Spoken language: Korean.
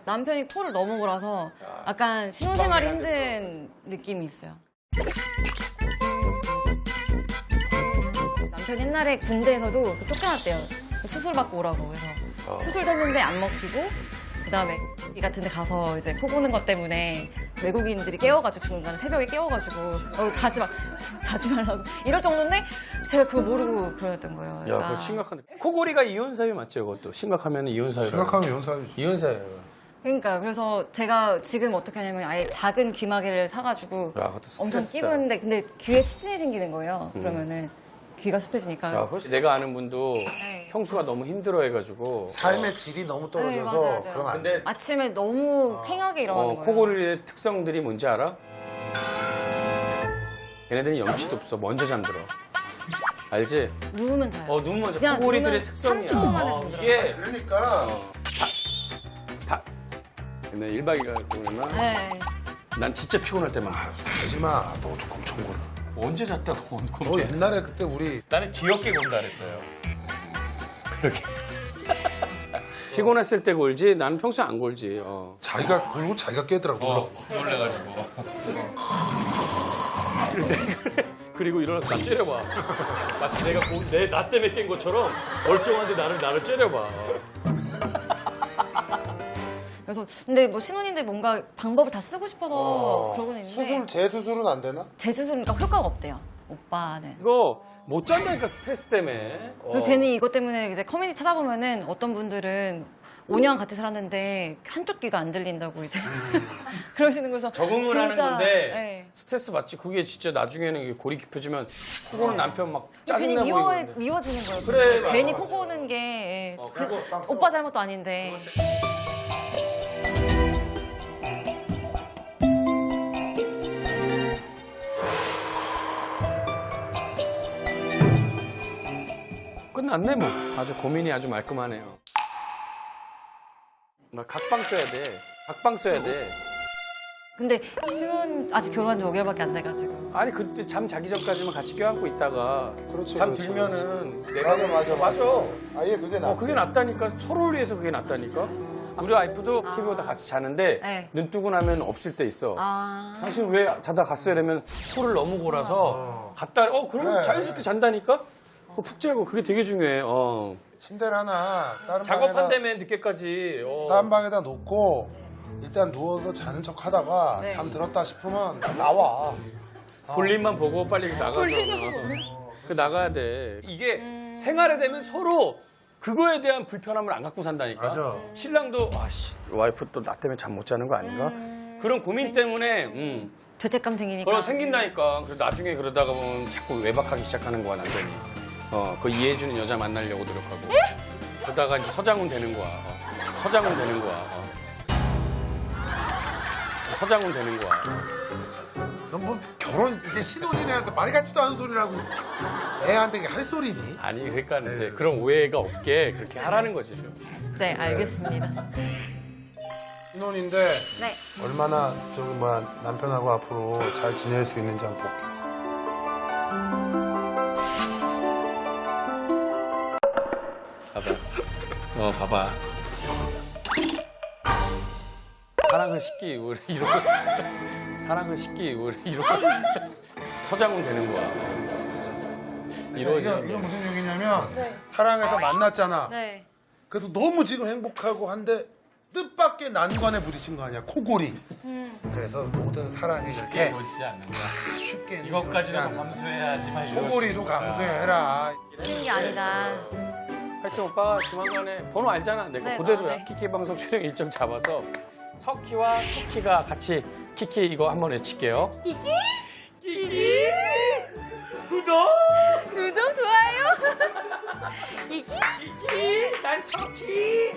남편이 코를 너무 골아서 약간 신혼생활이 힘든 느낌이 있어요. 남편 옛날에 군대에서도 쫓겨났대요. 수술 받고 오라고 해서 수술됐는데 안 먹히고 그다음에 이 같은 데 가서 이제 코 고는 것 때문에 외국인들이 깨워가지고 중간에 새벽에 깨워가지고 자지 말라고 이럴 정도인데 제가 그거 모르고 그러였던 거예요. 야, 그거 심각한데. 코골이가 이혼 사유 맞죠, 그것도? 심각하면 이혼 사유. 심각하면 이혼 사유지. 이혼 사유. 그러니까 그래서 제가 지금 어떻게 하냐면 아예 작은 귀마개를 사가지고 야, 그것도 엄청 스트레스다. 끼고 있는데 근데 귀에 습진이 생기는 거예요. 그러면은 귀가 습해지니까. 야, 훨씬 내가 아는 분도 네. 형수가 너무 힘들어해가지고 삶의 질이 너무 떨어져서 네, 맞아요. 그러면 안 근데 돼. 아침에 너무 팽하게 일어나는 거예요. 코골이의 특성들이 뭔지 알아? 얘네들은 염치도 없어. 먼저 잠들어. 알지? 누우면 자요. 누우면 자. 그냥 코골이들의 누우면 특성이야. 3초 만에 잠들어요. 이게 그러니까 근데 1박 2일 동안만 네. 난 진짜 피곤할 때만 하지마. 너도 엄청 골아. 언제 잤다고 너 옛날에 그때 우리 나는 귀엽게 곤다 그랬어요. 그렇게. 피곤했을 때 골지 나는 평소에 안 골지. 자기가 골고 자기가 깨더라고. 놀래가지고. 그리고 일어나서 나 째려봐. 마치 내가 나 때문에 깬 것처럼 얼쩡한데 나를 째려봐. 그래서 근데 뭐 신혼인데 뭔가 방법을 다 쓰고 싶어서 그러고는 있는데 수술 재수술은 안 되나? 재수술이니까 효과가 없대요. 오빠는. 이거 못 잔다니까 스트레스 때문에. 그리고 괜히 이것 때문에 이제 커뮤니티 찾아보면은 어떤 분들은 5년 같이 살았는데 한쪽 귀가 안 들린다고 이제 그러시는 거서 적응을 하는 건데 네. 스트레스 받지. 그게 진짜 나중에는 이게 골이 깊어지면 코 고는 남편 막 괜히 짜증나 보이고. 미워지는 거예요. 그래, 맞아, 괜히 맞아. 코 고는 게 그리고 오빠 잘못도 아닌데. 끝났네 뭐. 아주 고민이 아주 말끔하네요. 나 각방 써야 돼. 각방 써야 돼. 근데 신혼 아직 결혼한 지 5개월밖에 안 돼가지고. 아니 그때 잠 자기 전까지만 같이 껴안고 있다가 그렇죠, 잠 그렇죠, 들면은 내가 맞아. 아예 그게 낫지. 그게 낫다니까. 서로를 위해서 그게 낫다니까. 우리 와이프도 TV보다 같이 자는데 네. 눈 뜨고 나면 없을 때 있어. 아. 당신 왜 자다 갔어요? 이러면 코를 너무 골아서 갔다 그러면 그래. 자연스럽게 잔다니까. 그거 푹 자고 그게 되게 중요해. 침대를 하나 다른 작업한다며 늦게까지. 다른 방에다 놓고 일단 누워서 자는 척 하다가 네. 잠 들었다 싶으면 나와. 볼일만 보고 빨리 나가서. 그 나가야 돼. 이게 생활에 되면 서로 그거에 대한 불편함을 안 갖고 산다니까. 맞아. 신랑도 와이프 또 나 때문에 잠 못 자는 거 아닌가? 그런 고민 때문에 죄책감 생기니까. 그거 생긴다니까. 그래서 나중에 그러다가 보면 자꾸 외박하기 시작하는 거야 남편이. 그 이해해주는 여자 만나려고 노력하고. 그러다가 이제 서장훈 되는 거야. 서장훈 되는 거야. 서장훈 되는 거야. 넌 뭐 결혼 이제 신혼이네한테 말이 같지도 않은 소리라고 애한테 이게 할 소리니? 아니 그러니까 이제 그런 오해가 없게 그렇게 하라는 거지. 네, 알겠습니다. 신혼인데 네. 얼마나 남편하고 앞으로 잘 지낼 수 있는지 한번 볼게. 봐봐. 봐봐. 사랑은 식기 우리 이러고 사랑은 식기 우리 이러고 서장훈 되는 거야. 이루어지는 이거 게. 무슨 얘기냐면 사랑해서 만났잖아. 네. 그래서 너무 지금 행복하고 한데 뜻밖의 난관에 부딪힌 거 아니야. 코골이. 그래서 모든 사랑이 이렇게 이루어지지 않는 거야. 쉽게 이것까지라도 이루어지지 않는 감수해야지만 거야. 코골이도 감수해라. 쉬운 게 아니다. 하여튼 오빠 조만간에 번호 알잖아. 내가 네, 그대로야. 네. 키키 방송 촬영 일정 잡아서 석희와 수키가 같이 키키 이거 한번 외칠게요. 키키 구독 구독, 좋아요. 이기? 키키 난 척키